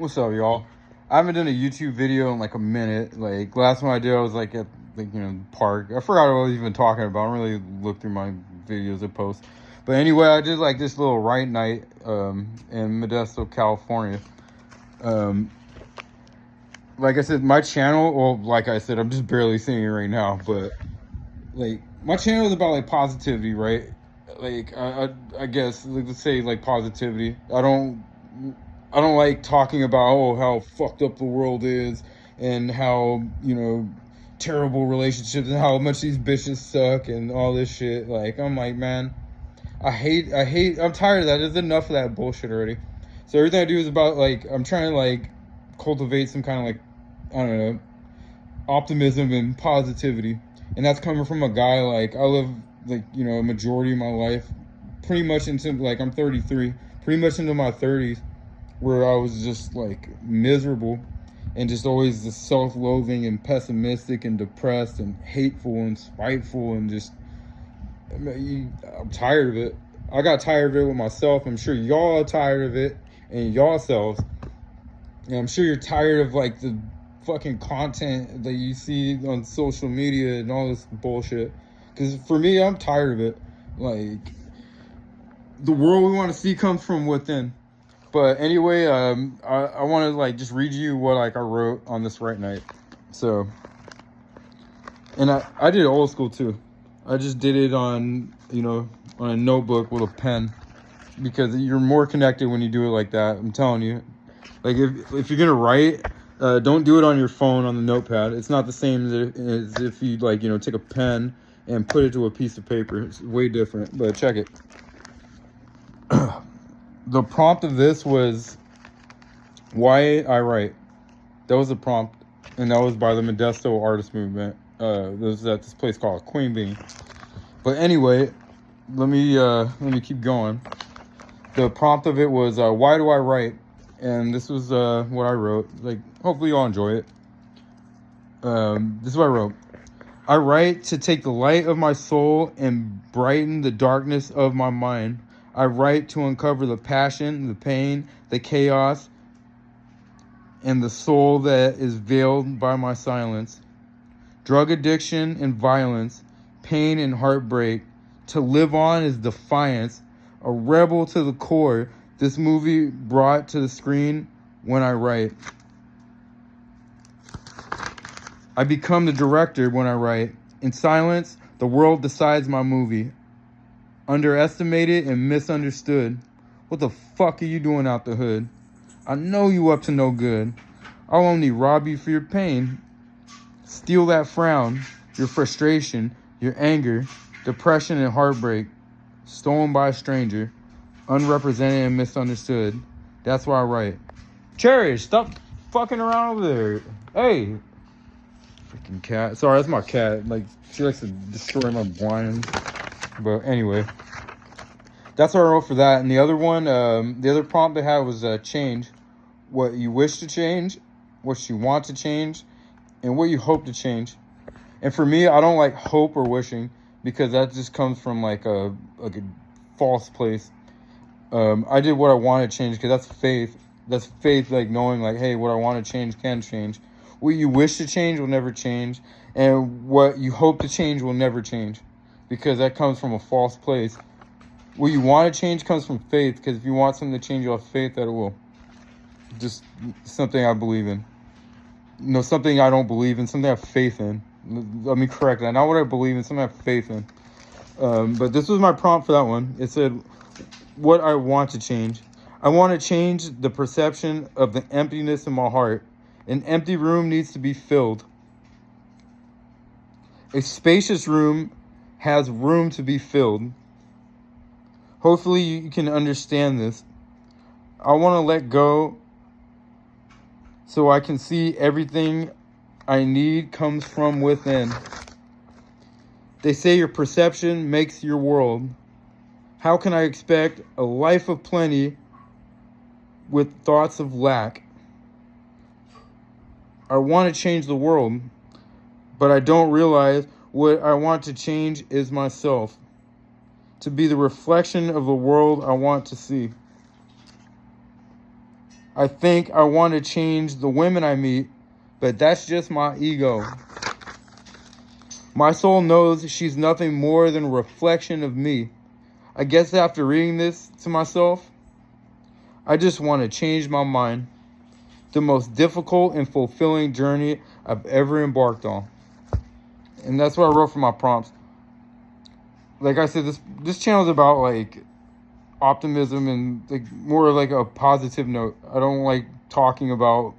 What's up, y'all? I haven't done a YouTube video in like a minute. Like last one I did, I was like at park. I forgot what I was even talking about. I don't really look through my videos and posts. But anyway, I did like this little write night in Modesto, California. Like I said, my channel. Well, like I said, I'm just barely seeing it right now. But like my channel is about like positivity, right? Like I guess let's say like positivity. I don't like talking about how fucked up the world is and how terrible relationships and how much these bitches suck and all this shit. Like I'm like, man, I'm tired of that. There's enough of that bullshit already. So everything I do is about like I'm trying to like cultivate some kind of like, I don't know, optimism and positivity. And that's coming from a guy like I live like a majority of my life pretty much into like I'm 33, pretty much into my 30s, where I was just like miserable and just always just self-loathing and pessimistic and depressed and hateful and spiteful and just I'm tired of it. I got tired of it with myself. I'm sure y'all are tired of it and y'all selves. And I'm sure you're tired of like the fucking content that you see on social media and all this bullshit. Because for me, I'm tired of it. Like the world we want to see comes from within. But anyway, I want to like just read you what like I wrote on this write night. So, and I did it old school too. I just did it on on a notebook with a pen, because you're more connected when you do it like that. I'm telling you. Like if you're gonna write, don't do it on your phone on the notepad. It's not the same as if you like take a pen and put it to a piece of paper. It's way different. But check it. The prompt of this was why I write. That was the prompt, and that was by the Modesto Artist Movement. This was at this place called Queen Bee. But anyway, let me keep going. The prompt of it was why do I write? And this was what I wrote. Like, hopefully y'all enjoy it. This is what I wrote. I write to take the light of my soul and brighten the darkness of my mind. I write to uncover the passion, the pain, the chaos, and the soul that is veiled by my silence. Drug addiction and violence, pain and heartbreak. To live on is defiance, a rebel to the core. This movie brought to the screen when I write. I become the director when I write. In silence, the world decides my movie. Underestimated and misunderstood. What the fuck are you doing out the hood? I know you up to no good. I'll only rob you for your pain. Steal that frown, your frustration, your anger, depression and heartbreak. Stolen by a stranger. Unrepresented and misunderstood. That's why I write. Cherish, stop fucking around over there. Hey. Freaking cat. Sorry, that's my cat. Like, she likes to destroy my blinds. But anyway, that's what I wrote for that. And the other one, the other prompt I had was change. What you wish to change, what you want to change, and what you hope to change. And for me, I don't like hope or wishing, because that just comes from like a false place. I did what I want to change, because that's faith. That's faith, like knowing like, hey, what I want to change can change. What you wish to change will never change. And what you hope to change will never change, because that comes from a false place. What you want to change comes from faith, because if you want something to change, you'll have faith that it will. Just something I believe in. No, something I don't believe in, something I have faith in. Let me correct that. Not what I believe in, something I have faith in. But this was my prompt for that one. It said, what I want to change. I want to change the perception of the emptiness in my heart. An empty room needs to be filled. A spacious room has room to be filled. Hopefully you can understand this. I want to let go so I can see everything I need comes from within. They say your perception makes your world. How can I expect a life of plenty with thoughts of lack? I want to change the world, but I don't realize what I want to change is myself. To be the reflection of the world I want to see. I think I want to change the women I meet, but that's just my ego. My soul knows she's nothing more than a reflection of me. I guess after reading this to myself, I just want to change my mind. The most difficult and fulfilling journey I've ever embarked on. And that's what I wrote for my prompts. Like I said, this channel is about like optimism and like more like a positive note. I don't like talking about,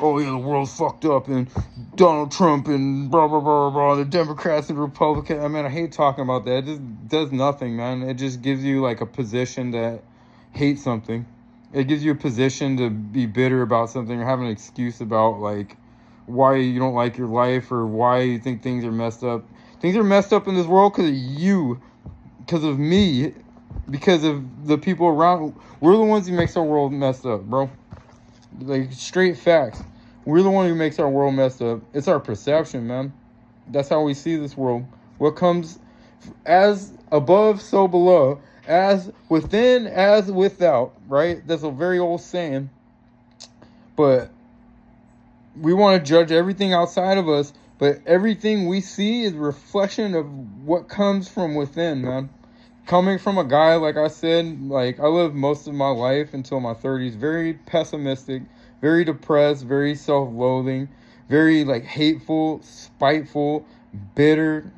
oh yeah, the world's fucked up and Donald Trump and blah blah blah blah, the Democrats and Republicans. I mean, I hate talking about that. It just does nothing, man. It just gives you like a position that hates something. It gives you a position to be bitter about something or have an excuse about like why you don't like your life or why you think things are messed up. Things are messed up in this world because of you, because of me, because of the people around. We're the ones who makes our world messed up, bro. Like, straight facts. We're the one who makes our world messed up. It's our perception, man. That's how we see this world. What comes as above, so below. As within, as without, right? That's a very old saying. But we want to judge everything outside of us, but everything we see is a reflection of what comes from within, man. Coming from a guy, like I said, like I lived most of my life until my 30s, very pessimistic, very depressed, very self-loathing, very like hateful, spiteful, bitter,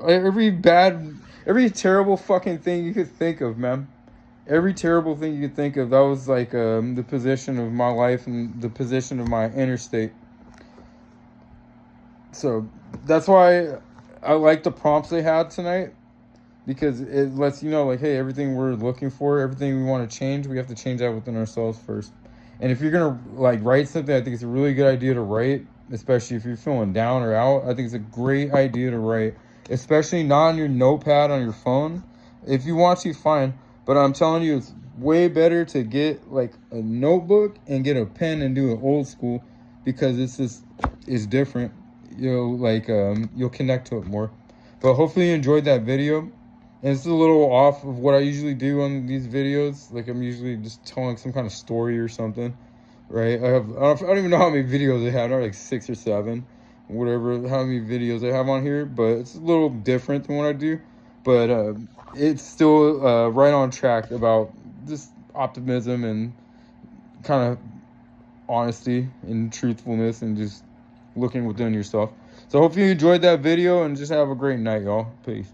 every terrible fucking thing you could think of, man. Every terrible thing you could think of, that was like the position of my life and the position of my inner state. So that's why I like the prompts they had tonight, because it lets you know, like, hey, everything we're looking for, everything we want to change, we have to change that within ourselves first. And if you're gonna like write something, I think it's a really good idea to write, especially if you're feeling down or out. I think it's a great idea to write, especially not on your notepad on your phone. If you want to, fine, but I'm telling you, it's way better to get like a notebook and get a pen and do it old school, because it's different. You'll connect to it more. But hopefully you enjoyed that video. And it's a little off of what I usually do on these videos. Like, I'm usually just telling some kind of story or something, right? I don't even know how many videos I have. I have like 6 or 7, whatever, how many videos I have on here. But it's a little different than what I do. But it's still right on track about just optimism and kind of honesty and truthfulness and just looking within yourself. So hopefully you enjoyed that video, and just have a great night, y'all. Peace.